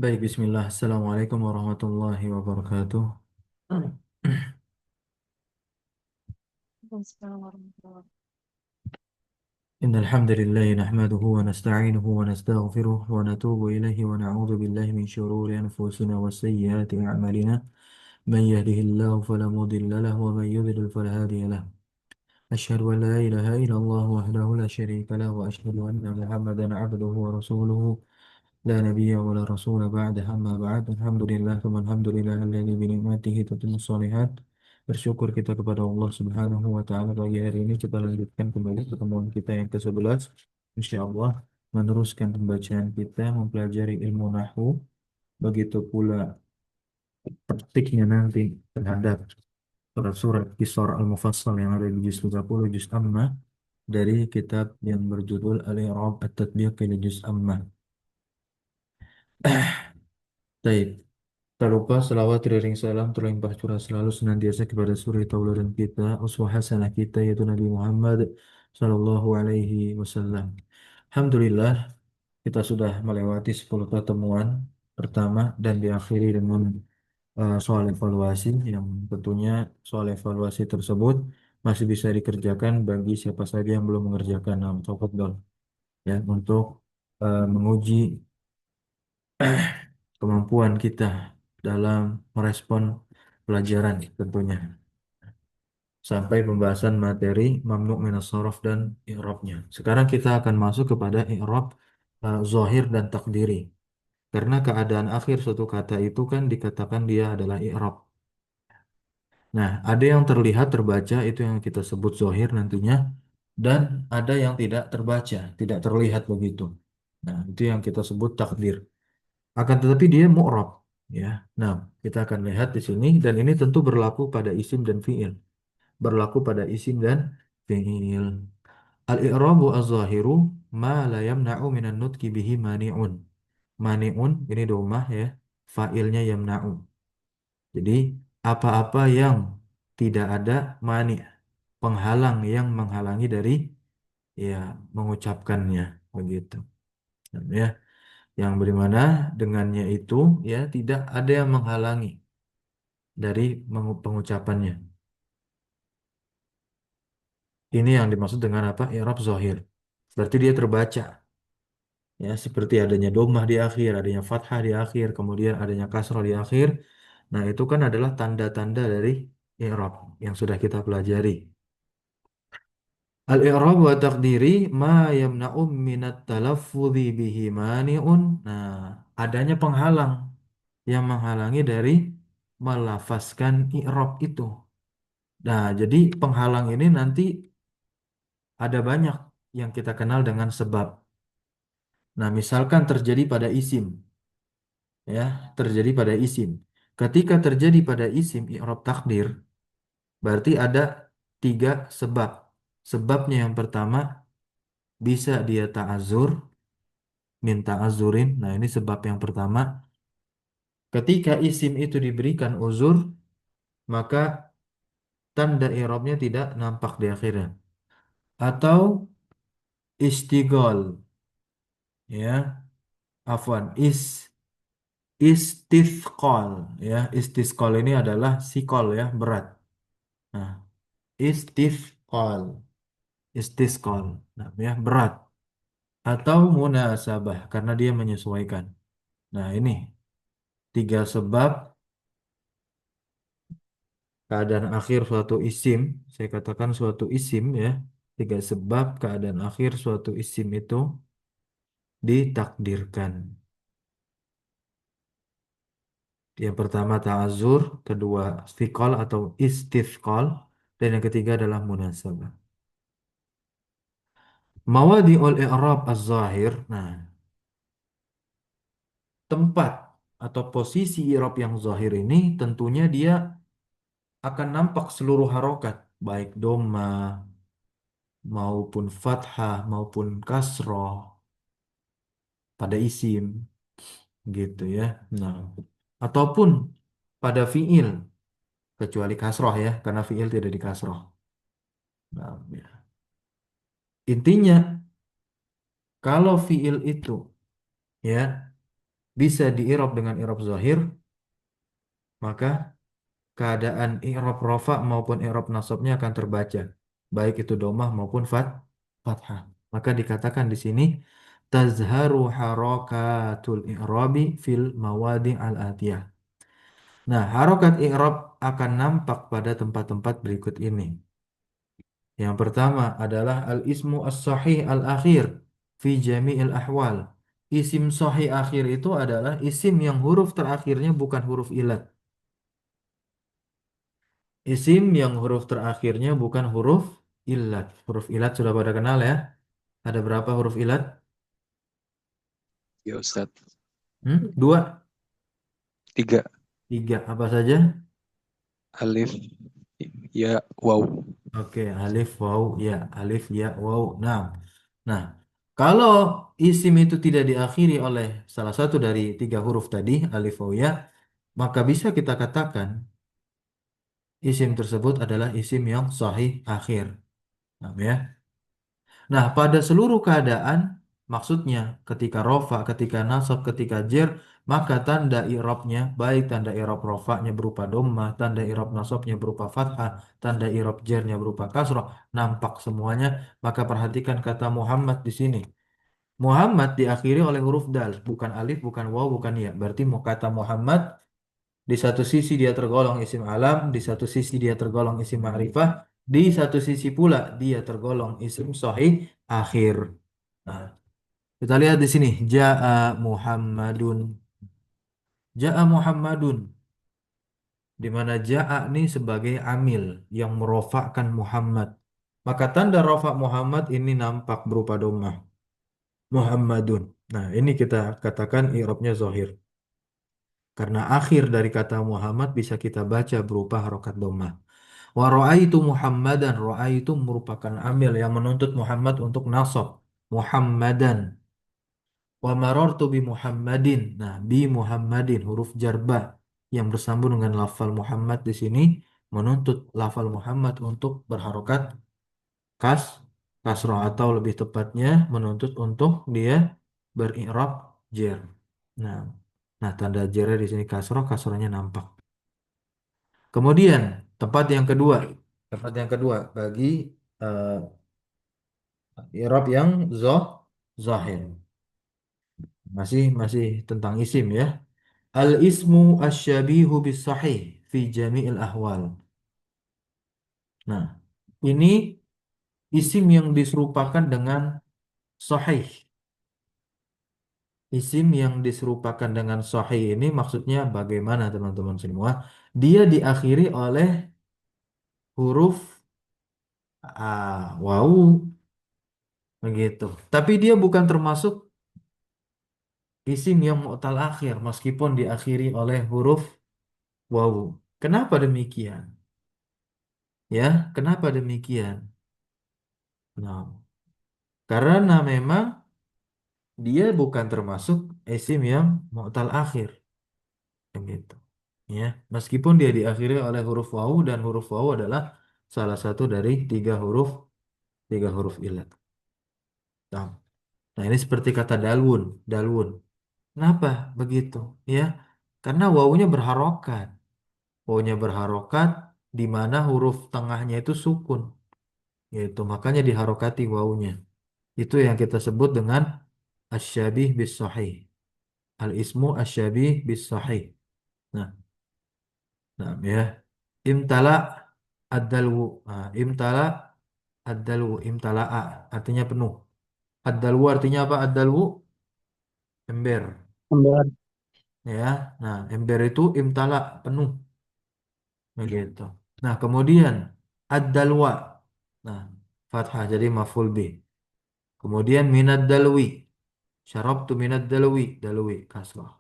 Baik, bismillah. Assalamualaikum warahmatullahi wabarakatuh. Waalaikumsalam warahmatullahi إن الحمد لله نحمده ونستعينه ونستغفره ونتوب إليه ونعوذ بالله من شرور أنفسنا وسيئات أعمالنا من يهده الله فلا مضل له ومن يضلل فلا هادي له أشهد أن لا إله إلا الله وحده لا شريك له وأشهد أن محمدا عبده ورسوله لا نبي ولا رسول بعد أما بعد الحمد لله ثم الحمد لله الذي بنعمته تتم الصالحات. Bersyukur kita kepada Allah Subhanahu wa taala pagi hari ini kita lanjutkan kembali pertemuan kita yang ke-11. Insyaallah meneruskan pembacaan kita mempelajari ilmu nahwu, begitu pula praktiknya nanti terhadap surat-surat Qisar Al-Mufassal yang ada di juz 30 juz Ammah dari kitab yang berjudul Al-I'rab At-Tatbiq ila juz Ammah. Baik. Tak lupa selawat iring salam terlimpah curah selalu senantiasa kepada suri tauladan kita, uswah hasanah kita yaitu Nabi Muhammad Sallallahu Alaihi Wasallam. Alhamdulillah kita sudah melewati 10 pertemuan pertama dan diakhiri dengan soal evaluasi yang tentunya soal evaluasi tersebut masih bisa dikerjakan bagi siapa saja yang belum mengerjakan. Nah, tafadhol ya untuk menguji kemampuan kita dalam merespon pelajaran tentunya sampai pembahasan materi mamnu minas shorof dan i'rabnya. Sekarang kita akan masuk kepada i'rab zahir dan takdiri. Karena keadaan akhir suatu kata itu kan dikatakan dia adalah i'rab. Nah, ada yang terlihat terbaca itu yang kita sebut zahir nantinya dan ada yang tidak terbaca, tidak terlihat begitu. Nah, itu yang kita sebut takdir. Akan tetapi dia mu'rab ya. Nah, kita akan lihat di sini dan ini tentu berlaku pada isim dan fiil. Berlaku pada isim dan fiil. Al-i'rabu az-zahiru ma la yamna'u minan nutqi bihi mani'un. Mani'un ini domah ya. Fa'ilnya yamna'u. Jadi apa-apa yang tidak ada mani, penghalang yang menghalangi dari ya mengucapkannya begitu. Ya, yang bagaimana dengannya itu ya tidak ada yang menghalangi dari pengucapannya. Ini yang dimaksud dengan apa? I'rab zahir. Berarti dia terbaca ya seperti adanya dhammah di akhir, adanya fathah di akhir, kemudian adanya kasrah di akhir. Nah, itu kan adalah tanda-tanda dari i'rab yang sudah kita pelajari. Al-i'rab wa taqdiri ma yamna'u minat talaffudhi bihi mani'un. Nah, adanya penghalang yang menghalangi dari melafazkan i'rab itu. Nah, jadi penghalang ini nanti ada banyak yang kita kenal dengan sebab. Nah, misalkan terjadi pada isim, ya, terjadi pada isim. Ketika terjadi pada isim i'rab takdir, berarti ada tiga sebab. Sebabnya yang pertama bisa dia ta'azur, minta azurin. Nah, ini sebab yang pertama. Ketika isim itu diberikan uzur, maka tanda i'rabnya tidak nampak di akhirnya. Atau istigol, ya, afwan, istisqal, ya, istisqal ini adalah sikol ya, berat. Nah, istisqal, istisqal, nah, ya, berat. Atau munasabah karena dia menyesuaikan. Nah, ini tiga sebab keadaan akhir suatu isim, saya katakan suatu isim ya, tiga sebab keadaan akhir suatu isim itu ditakdirkan. Yang pertama ta'azur, kedua istiqol atau istifqol, dan yang ketiga adalah munasabah. Mawadi'ul i'rab az-zahir, nah, tempat atau posisi i'rab yang zahir ini tentunya dia akan nampak seluruh harokat, baik doma maupun fathah maupun kasroh pada isim gitu ya. Nah, ataupun pada fiil kecuali kasroh ya, karena fiil tidak di kasroh. Nah, ya. Intinya kalau fiil itu ya bisa diirob dengan irob zahir, maka keadaan i'rab rofa maupun i'rab nasabnya akan terbaca, baik itu domah maupun fathah. Maka dikatakan di sini tazharu harakatul i'rabi fil mawadi al-atiyah. Nah, harokat i'rab akan nampak pada tempat-tempat berikut ini. Yang pertama adalah al-ismu as-sahih al-akhir fi jami'il ahwal. Isim sahih akhir itu adalah isim yang huruf terakhirnya bukan huruf ilat. Isim yang huruf terakhirnya bukan huruf ilat. Huruf ilat sudah pada kenal ya. Ada berapa huruf ilat? Ya Ustadz. Dua, Tiga. tiga. Apa saja? Alif, ya, waw. Oke, alif, waw, ya. Alif, ya, waw. Nah, kalau isim itu tidak diakhiri oleh salah satu dari tiga huruf tadi, alif, waw, ya, maka bisa kita katakan isim tersebut adalah isim yang sahih akhir. Nah, ya. Nah, pada seluruh keadaan, maksudnya ketika rofa, ketika nasab, ketika jer, maka tanda i'rabnya, baik tanda i'rab rofanya berupa dhammah, tanda i'rab nasabnya berupa fathah, tanda i'rab jernya berupa kasrah, nampak semuanya. Maka perhatikan kata Muhammad di sini. Muhammad diakhiri oleh huruf dal, bukan alif, bukan waw, bukan ya. Berarti mau kata Muhammad, di satu sisi dia tergolong isim alam, di satu sisi dia tergolong isim ma'rifah, di satu sisi pula dia tergolong isim sahih akhir. Nah, kita lihat di sini. Ja'a Muhammadun. Ja'a Muhammadun. Di mana ja'a ini sebagai amil yang merofakkan Muhammad. Maka tanda rofa Muhammad ini nampak berupa dhammah. Muhammadun. Nah, ini kita katakan i'rabnya zahir. Karena akhir dari kata Muhammad bisa kita baca berupa harokat dhammah. Wa ra'aitu Muhammadan. Ra'aitu merupakan amil yang menuntut Muhammad untuk nasab. Muhammadan. Wa marartu bi Muhammadin. Nah, bi Muhammadin huruf jarba yang bersambung dengan lafal Muhammad di sini menuntut lafal Muhammad untuk berharokat kas kasroh atau lebih tepatnya menuntut untuk dia beri'rab jer. Nah, nah tanda jernya di sini kasroh, kasrohnya nampak. Kemudian tempat yang kedua bagi uh, i'rab yang zahir. Masih masih tentang isim ya. Al-ismu asyabihu bis sahih fi jami'il ahwal. Nah, ini isim yang diserupakan dengan sahih. Isim yang diserupakan dengan sahih ini maksudnya bagaimana teman-teman semua? Dia diakhiri oleh huruf waw begitu. Tapi dia bukan termasuk isim yang mu'tal akhir meskipun diakhiri oleh huruf waw. Kenapa demikian? Ya, kenapa demikian? Nah, karena memang dia bukan termasuk isim yang mu'tal akhir gitu. Ya, meskipun dia diakhiri oleh huruf wawu dan huruf wawu adalah salah satu dari tiga huruf ilat. Nah, nah, ini seperti kata dalwun, dalwun. Kenapa begitu? Ya, karena wawunya berharokat. Wawunya berharokat di mana huruf tengahnya itu sukun. Yaitu makanya diharokati wawunya. Itu yang kita sebut dengan asyabih bis sahih. Al-ismu asyabih bis sahih. Nah, nah ya. Imtala ad-dalwu. Nah, imtala ad-dalwu. Imtala'a artinya penuh. Ad-dalwu artinya apa? Ad-dalwu ember. Ember. Ya. Nah, ember itu imtala penuh. Begitu. Nah, kemudian ad-dalwa. Nah, fathah jadi maf'ul bih. Kemudian minad dalwi. Syarabtu minad dalwi. Dalwi kasrah.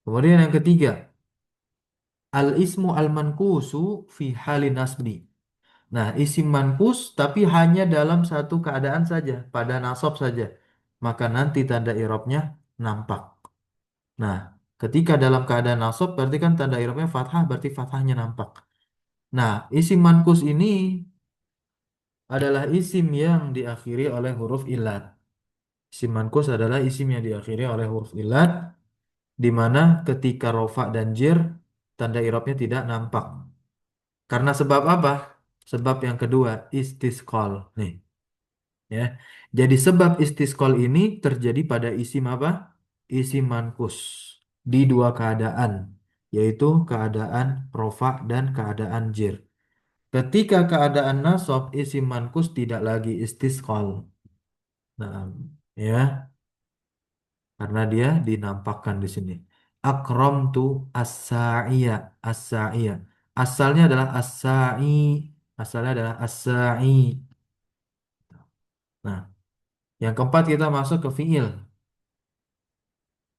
Kemudian yang ketiga, al-ismu al-mankusu fi halin nasbi. Nah, isim mankus tapi hanya dalam satu keadaan saja, pada nasab saja. Maka nanti tanda i'rabnya nampak. Nah, ketika dalam keadaan nasab berarti kan tanda i'rabnya fathah, berarti fathahnya nampak. Nah, isim mankus ini adalah isim yang diakhiri oleh huruf ilat. Isim mankus adalah isim yang diakhiri oleh huruf ilat. di mana ketika rofa dan jer tanda i'rabnya tidak nampak. Karena sebab apa? Sebab yang kedua, istisqal. Nih, ya. Jadi sebab istisqal ini terjadi pada isim apa? Isim mankus di dua keadaan, yaitu keadaan rofa dan keadaan jer. Ketika keadaan nasab, isim mankus tidak lagi istisqal. Nah, ya, karena dia dinampakkan di sini. Akramtu as-sa'iya, as-sa'iya. Asalnya adalah as-sa'i, asalnya adalah as-sa'i. Nah, yang keempat kita masuk ke fiil.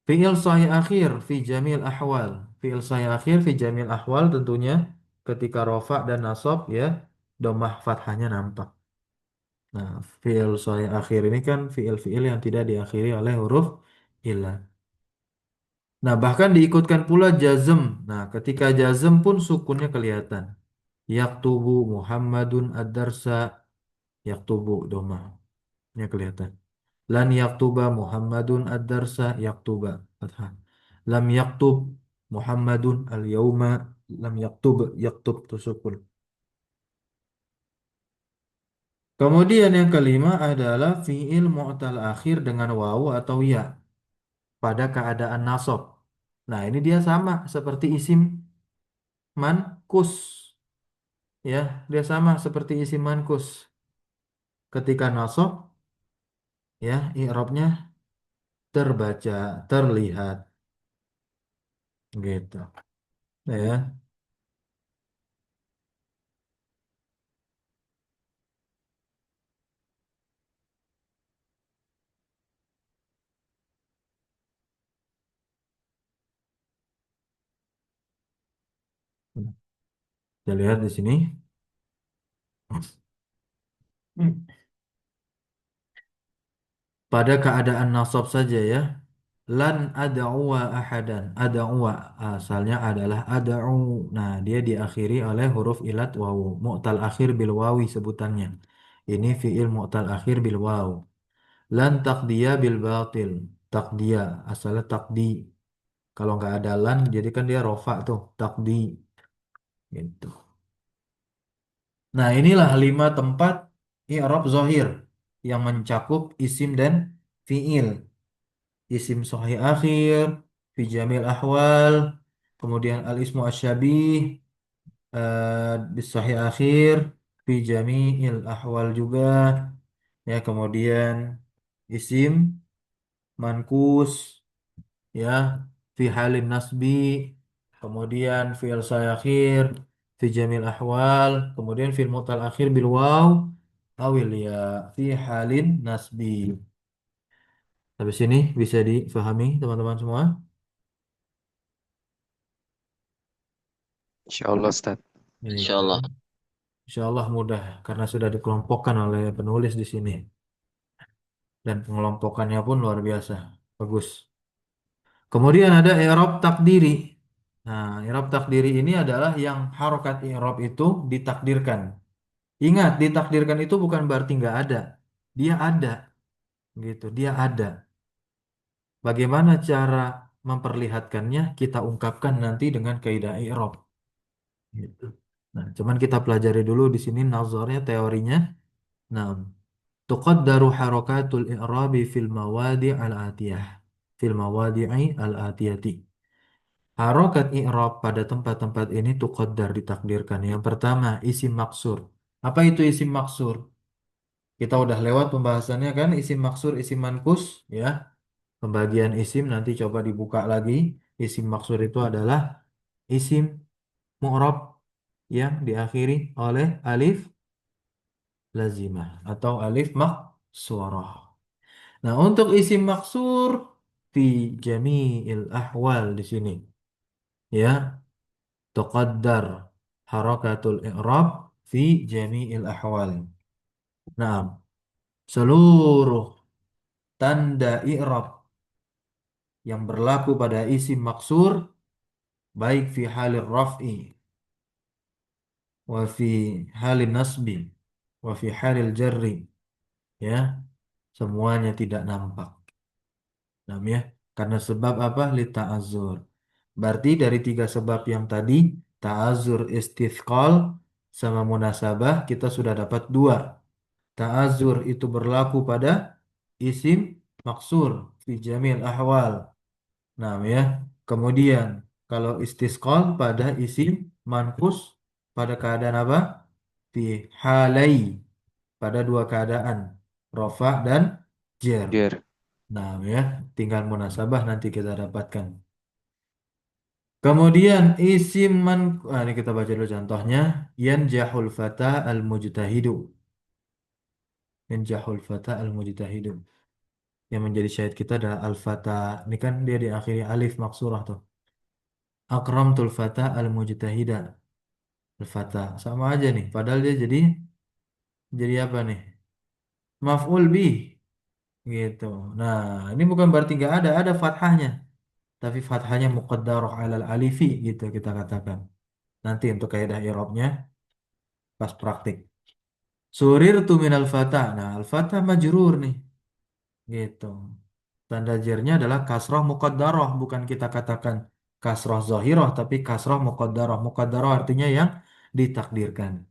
Fiil sahih akhir fi jamil ahwal. Fiil sahih akhir fi jamil ahwal tentunya ketika rofa dan nasab ya domah fathahnya nampak. Nah, fiil sahih akhir ini kan fiil-fiil yang tidak diakhiri oleh huruf ilah. Nah, bahkan diikutkan pula jazm. Nah, ketika jazm pun sukunnya kelihatan. Yaktubu Muhammadun ad-darsa, yaktubu domahnya kelihatan. Lan yaktuba Muhammadun ad-darsa, yaktuba fathah. Lam yaktub Muhammadun al-yauma, lam yaktub, yaktub tu sukun. Kemudian yang kelima adalah fiil mu'tal akhir dengan wawu atau ya pada keadaan nasab. Nah, ini dia sama seperti isim mankus. Ya, dia sama seperti isim mankus. Ketika nasab, ya, i'rabnya terbaca, terlihat, gitu. Ya, kita lihat di sini. Hmm. Pada keadaan nasab saja ya. Lan ada'uwa ahadan. Ada'uwa asalnya adalah ada'u. Nah, dia diakhiri oleh huruf ilat wawu. Mu'tal akhir bil wawi sebutannya. Ini fiil mu'tal akhir bil wawu. Lan taqdiya bil batil. Taqdiya asalnya taqdi. Kalau nggak ada lan, jadi kan dia rofa tuh, takdi, gitu. Nah, inilah 5 tempat i'rab zohir yang mencakup isim dan fiil. Isim sahih akhir, fi jamil ahwal, kemudian al-ismu asyabih, bis sahih akhir, fi jami'il ahwal juga, ya kemudian isim mankus, ya fi halin nasbi, kemudian fi'il saya akhir fi jamil ahwal, kemudian fi'il mutal akhir bil waw awil ya fi halin nasbi. Habis ini bisa difahami teman-teman semua? Insyaallah Ustaz. Insya Insyaallah. Allah. Insya Allah mudah karena sudah dikelompokkan oleh penulis di sini dan pengelompokannya pun luar biasa bagus. Kemudian ada i'rab takdiri. Nah, i'rab takdiri ini adalah yang harokat i'rab itu ditakdirkan. Ingat, ditakdirkan itu bukan berarti nggak ada. Dia ada, gitu. Dia ada. Bagaimana cara memperlihatkannya? Kita ungkapkan nanti dengan kaidah i'rab. Gitu. Nah, cuman kita pelajari dulu di sini nazarnya, teorinya. Nah, tuqaddaru harakatul i'rabi fil mawadi' al-atiyah. Fil mawadi'i al-atiyati. Harokat i'rab pada tempat-tempat ini tuqaddar ditakdirkan. Yang pertama, isim maksur. Apa itu isim maksur? Kita udah lewat pembahasannya kan isim maksur, isim mankus ya. Pembagian isim nanti coba dibuka lagi. Isim maksur itu adalah isim mu'rab yang diakhiri oleh alif lazimah atau alif maksurah. Nah, untuk isim maksur fi jami'il ahwal di sini ya, tuqaddar harakatul i'rab fi jami'il ahwal. Nah, seluruh tanda i'rab yang berlaku pada isim maksur baik fi halir raf'i wa fi halin nasbi wa fi halil jarri ya semuanya tidak nampak. Nah, ya. Karena sebab apa? Li ta'azur. Berarti dari tiga sebab yang tadi, ta'azur, istithqal, sama munasabah, kita sudah dapat dua. Ta'azur itu berlaku pada isim maksur fi jamil ahwal. Nah, ya. Kemudian kalau istisqal pada isim manqus pada keadaan apa? Fi halai pada dua keadaan, rofa dan jer. Jer. Nah, ya, tinggal munasabah nanti kita dapatkan. Kemudian isim man, ini kita baca dulu contohnya. Yanjahul fata al-mujtahidu. Yanjahul fata al-mujtahidu. Yang menjadi syahid kita adalah al-fata. Ini kan dia diakhiri alif maksurah tuh. Akramtul fata al-mujtahida. Al-fata. Sama aja nih. Padahal dia jadi apa nih? Maf'ul bih gitu. Nah, ini bukan berarti nggak ada fathahnya. Tapi fathahnya muqaddarah alal alifi gitu kita katakan. Nanti untuk kaidah i'rabnya pas praktik. Surir tu minal fata. Nah, al-fata majrur nih gitu. Tanda jernya adalah kasroh muqaddarah, bukan kita katakan kasroh zahirah, tapi kasroh muqaddarah. Muqaddarah artinya yang ditakdirkan.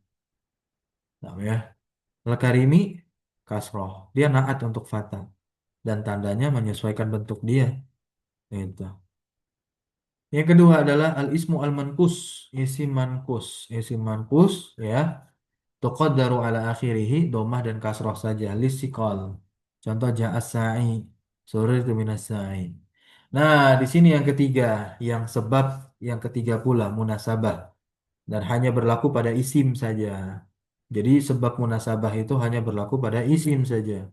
Nah, ya. Al-Karimi kasroh. Dia naat untuk fata dan tandanya menyesuaikan bentuk dia. Gitu. Yang kedua adalah al-ismu al-mankus, isim mankus. Isim mankus ya, tuqaddaru ala akhirihi domah dan kasroh saja lisikal. Contoh ja'as sa'i, sore itu minas sa'i. Nah, di sini yang ketiga, yang sebab yang ketiga pula munasabah dan hanya berlaku pada isim saja. Jadi sebab munasabah itu hanya berlaku pada isim saja.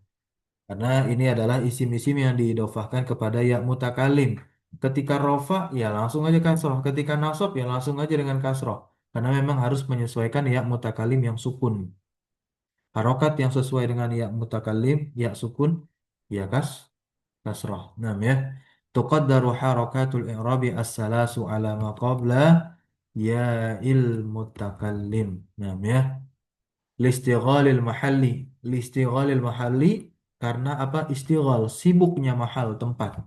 Karena ini adalah isim-isim yang diidofahkan kepada ya mutakalim. Ketika rofa, ya langsung aja kasroh. Ketika nasab, ya langsung aja dengan kasroh. Karena memang harus menyesuaikan ya mutakalim yang sukun. Harokat yang sesuai dengan ya mutakalim, ya sukun, ya kasroh. Nah, ya. Tuqaddaru harakatul i'rabi as-salasu ala ma qabla ya il mutakallim. Nah, ya. Listighalil mahalli. Listighalil mahalli karena apa? Istighal, sibuknya mahal tempat.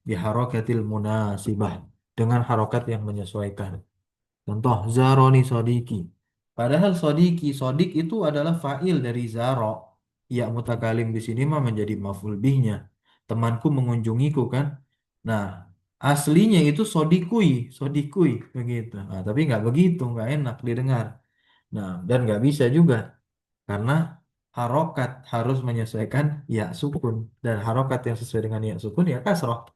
Biharakatil munasibah. Dengan harokat yang menyesuaikan. Contoh, zaroni sodiki. Padahal sodiki, sodik itu adalah fa'il dari zaro. Ya mutakalim di sini mah menjadi maf'ul bihnya. Temanku mengunjungiku kan. Nah, aslinya itu sodikui, sodikui begitu. Nah, tapi nggak begitu, nggak enak didengar. Nah, dan nggak bisa juga karena harokat harus menyesuaikan ya sukun dan harokat yang sesuai dengan ya sukun ya kasroh.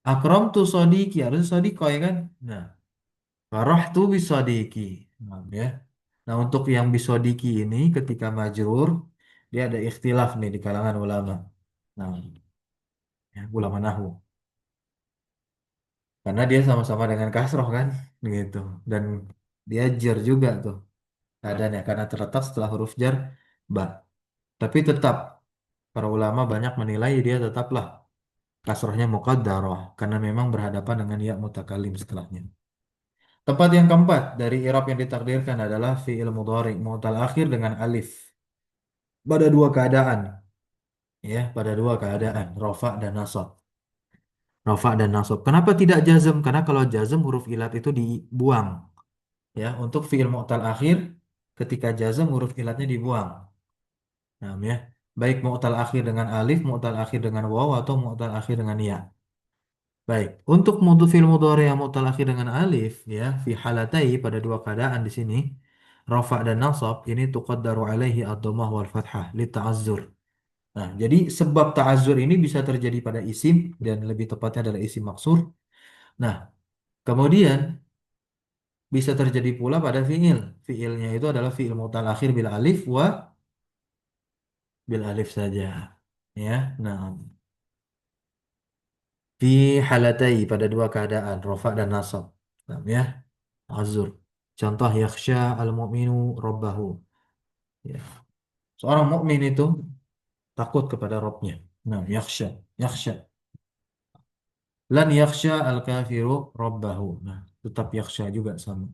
Akrom tu sodiki harus sodikoy kan. Nah, faroh tu bisodiki. Nah, ya. Nah, untuk yang bisodiki ini ketika majrur dia ada ikhtilaf nih di kalangan ulama. Nah, ya, ulama nahu karena dia sama-sama dengan kasroh kan, gitu. Dan dia jar juga tuh keadaannya karena terletak setelah huruf jar ba. Tapi tetap para ulama banyak menilai dia tetaplah kasrohnya muqaddarah karena memang berhadapan dengan ya mutakalim setelahnya. Tempat yang keempat dari i'rab yang ditakdirkan adalah fi'il mudhari mu'tal akhir dengan alif pada dua keadaan ya, pada dua keadaan rafa dan nasab. Rafa dan nasab. Kenapa tidak jazm? Karena kalau jazm huruf ilat itu dibuang ya. Untuk fi'il mu'tal akhir ketika jazm huruf ilatnya dibuang. Nah, ya. Baik mu'tal akhir dengan alif, mu'tal akhir dengan waw atau mu'tal akhir dengan ya. Baik, untuk fi'il mudhari yang mu'tal akhir dengan alif ya, fi halatai pada dua keadaan di sini, rafa dan nasab ini tuqaddaru alaihi ad-dhammah wal fathah li ta'azzur. Nah, jadi sebab ta'azzur ini bisa terjadi pada isim dan lebih tepatnya adalah isim maksur. Nah, kemudian bisa terjadi pula pada fi'il. Fi'ilnya itu adalah fi'il mu'tal akhir bil alif wa bil alif saja. Ya, nah, fi halatai pada dua keadaan, rafa dan nasab. Nah, ya. Azur. Contoh yakhsha al-mu'minu rabbahu. Ya. Seorang mukmin itu takut kepada Rabbnya. Nah, yakhsha, yakhsha. Lan yakhsha al-kafiru rabbahu. Nah, tetap yakhsha juga sama.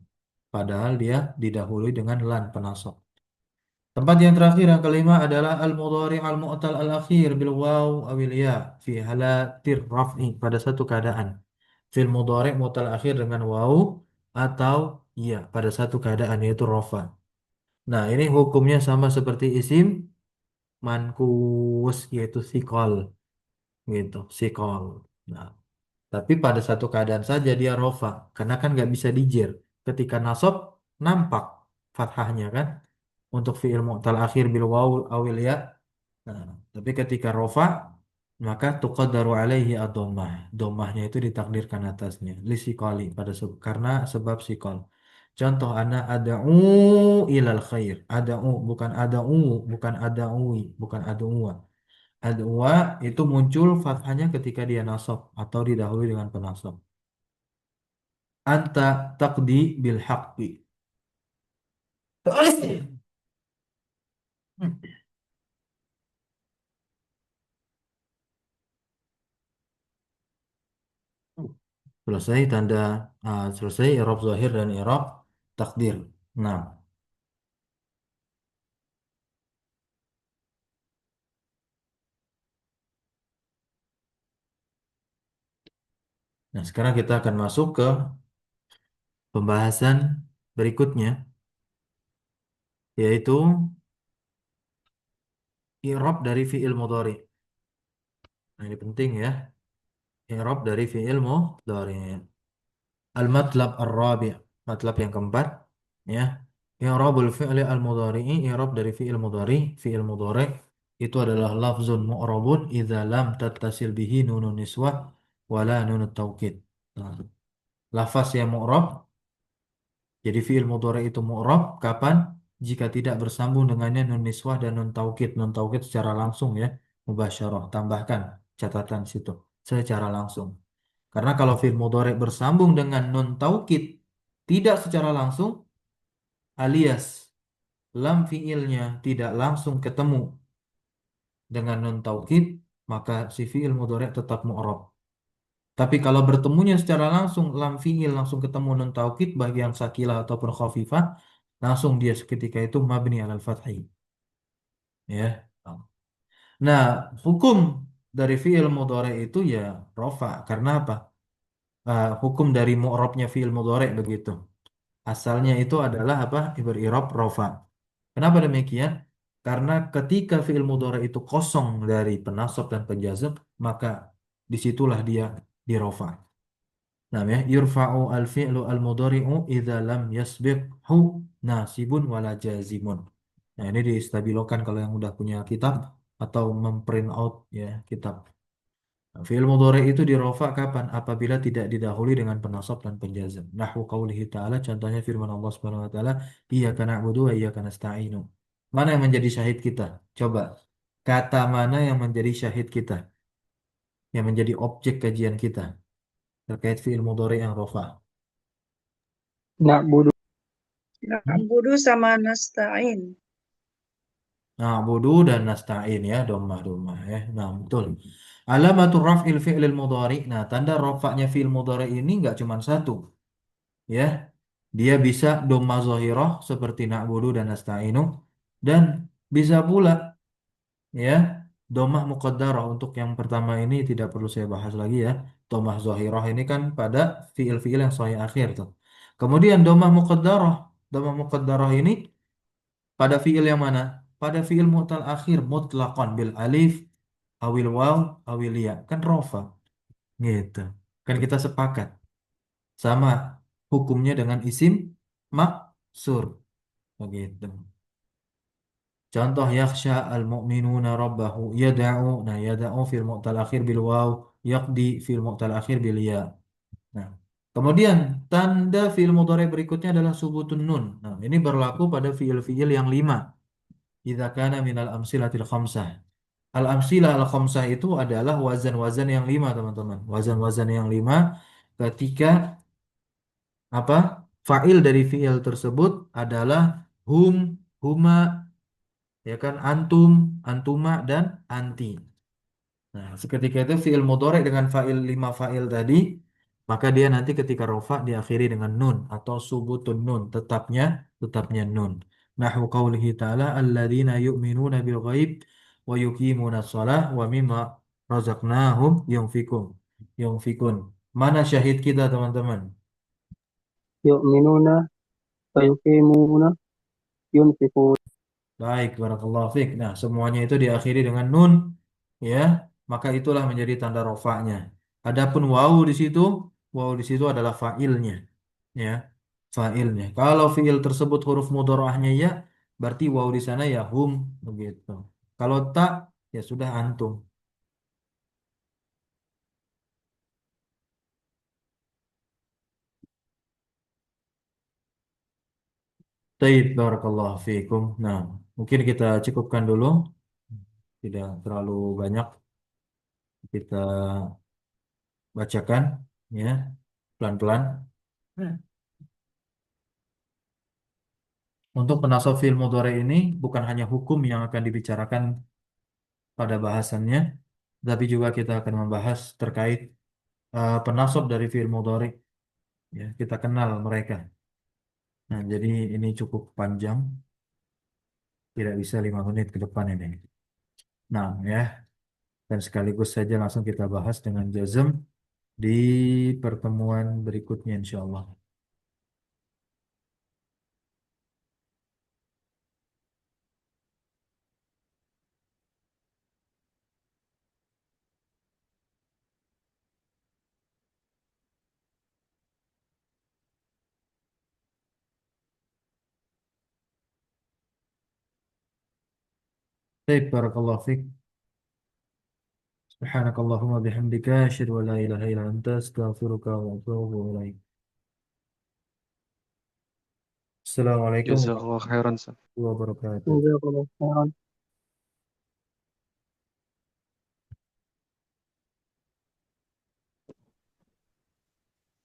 Padahal dia didahului dengan lan penasab. Tempat yang terakhir yang kelima adalah al-mudhari al-mu'tal al-akhir bil waw awil ya fi halatir raf'i pada satu keadaan. Fil mudhari mu'tal akhir dengan waw atau ya pada satu keadaan yaitu rafa. Nah, ini hukumnya sama seperti isim mankus yaitu sikol gitu, sikol. Nah, tapi pada satu keadaan saja dia rofa karena kan nggak bisa dijer. Ketika nasab nampak fathahnya kan untuk fiil mu'tal akhir bil waw awil ya. Nah, tapi ketika rofa maka tuqaddaru alaihi ad-dhammah. Dhammahnya itu ditakdirkan atasnya lisikali karena sebab sikol. Contoh ana ada'u ilal khair. Ada'u bukan ada'u, bukan ada'ui, bukan ada'u. Adwa itu muncul fathahnya ketika dia nasab atau didahului dengan penasab. Anta taqdi bil haqqi. Selesai tanda selesai i'rab zahir dan i'rab takdir. Nah, nah sekarang kita akan masuk ke pembahasan berikutnya yaitu i'rab dari fi'il mudhari. Nah, ini penting ya. I'rab dari fi'il mudhari. Al-matlab ar-rabi', matlab yang keempat ya. I'rabul fi'li al-mudhari'i, i'rab dari fi'il mudhari itu adalah lafzun mu'rabun idza lam tattasil bihi nunun niswah wala nunut taukid. Nah, lafaz yang mu'rab, jadi fi'il mudhari itu mu'rab kapan? Jika tidak bersambung dengannya nun niswah dan nun taukid. Nun taukid secara langsung ya, mubasyarah, tambahkan catatan situ secara langsung. Karena kalau fi'il mudhari bersambung dengan nun taukid tidak secara langsung alias lam fi'ilnya tidak langsung ketemu dengan nun taukid maka si fi'il mudhari tetap mu'rab. Tapi kalau bertemunya secara langsung lam fi'il langsung ketemu nun taukid bagi yang sakilah ataupun khafifah langsung dia seketika itu mabni alal fathi ya. Nah, hukum dari fi'il mudhari itu ya rofa karena apa? Hukum dari mu'rabnya fi'il mudhari begitu. Asalnya itu adalah apa? Iber-i'rab rofa. Kenapa demikian? Karena ketika fi'il mudhari itu kosong dari penasab dan penjazm, maka disitulah dia dirofa. Nah, ya, yurfa'u al-fi'lu al-mudhari'u idza lam yasbiqhu nasibun wala jazimun. Nah, ini distabilokan kalau yang udah punya kitab atau memprint out ya kitab. Nah, fi'il mudhari itu dirofa kapan? Apabila tidak didahului dengan penasab dan penjazm. Nahwu qaulihi ta'ala, contohnya firman Allah Subhanahu wa taala, iyyaka na'budu wa iyyaka nasta'inu. Mana yang menjadi syahid kita? Coba. Kata mana yang menjadi syahid kita? Yang menjadi objek kajian kita terkait fi'il mudhari yang rofa. Nak bodoh. Na'budu sama nasta'in. Nah, budu dan nasta'in ya, domah-domah ya. Nah, betul. Alamatul raf'il fi'lil mudhari. Nah, tanda rafa'nya fi'il mudhari ini nggak cuma satu. Ya, dia bisa dhamma zahirah seperti na'budu dan nasta'inu dan bisa pula ya dhammah muqaddarah untuk yang pertama ini tidak perlu saya bahas lagi ya. Dhammah zahirah ini kan pada fiil-fiil yang sahih akhir tuh. Kemudian dhammah muqaddarah ini pada fiil yang mana? Pada fiil mu'tal akhir mutlaqan bil alif awil waw awil ya kan rofa gitu. Kan kita sepakat sama hukumnya dengan isim maksur begitu. Contoh yakhsha al-mu'minuna rabbahu yada'u. Nah, yada'u fil mu'tal akhir bil waw, yaqdi fil mu'tal akhir bil ya. Nah, kemudian tanda fiil mudhari berikutnya adalah subutun nun. Nah, ini berlaku pada fiil-fiil yang lima. Idza kana minal amsilatil khamsah. Al-amsilah al-khamsah itu adalah wazan-wazan yang lima, teman-teman. Wazan-wazan yang lima ketika apa? Fa'il dari fiil tersebut adalah hum, huma, ya kan antum, antuma dan anti. Nah, seketika itu fiil mudhari dengan fa'il lima fa'il tadi, maka dia nanti ketika rofa diakhiri dengan nun atau subutun nun, tetapnya nun. Nahwu qawlihi ta'ala alladzina yu'minuna bil ghaib wa yuqimuna shalah wa mimma razaqnahum yunfikun. Mana syahid kita teman-teman? yu'minuna wa yuqimuna yunfiqun. Baik, barakallahu fiik. Nah, semuanya itu diakhiri dengan nun, ya, maka itulah menjadi tanda rofaknya. Adapun wawu di situ adalah fa'ilnya, ya, fa'ilnya. Kalau fi'il tersebut huruf mudharaahnya ya, berarti wawu di sana ya hum, begitu. Kalau tak, ya sudah antum. Taib, barakallahu fiikum. Nah, mungkin kita cukupkan dulu, tidak terlalu banyak kita bacakan, ya, pelan-pelan. Untuk penasab fi'il mudhari ini bukan hanya hukum yang akan dibicarakan pada bahasannya, tapi juga kita akan membahas terkait penasab dari fi'il mudhari. Ya, kita kenal mereka. Nah, jadi ini cukup panjang, tidak bisa 5 menit ke depan ini. Nah, ya, dan sekaligus saja langsung kita bahas dengan jazm di pertemuan berikutnya, insya Allah. Baik, barakallahu fiik. Subhanakallahumma bihamdika asyhadu an la ilaha illa anta astaghfiruka wa atubu ilaik. Assalamualaikum Jazakallah khairan. warahmatullahi wabarakatuh. Jazakallahu khairan.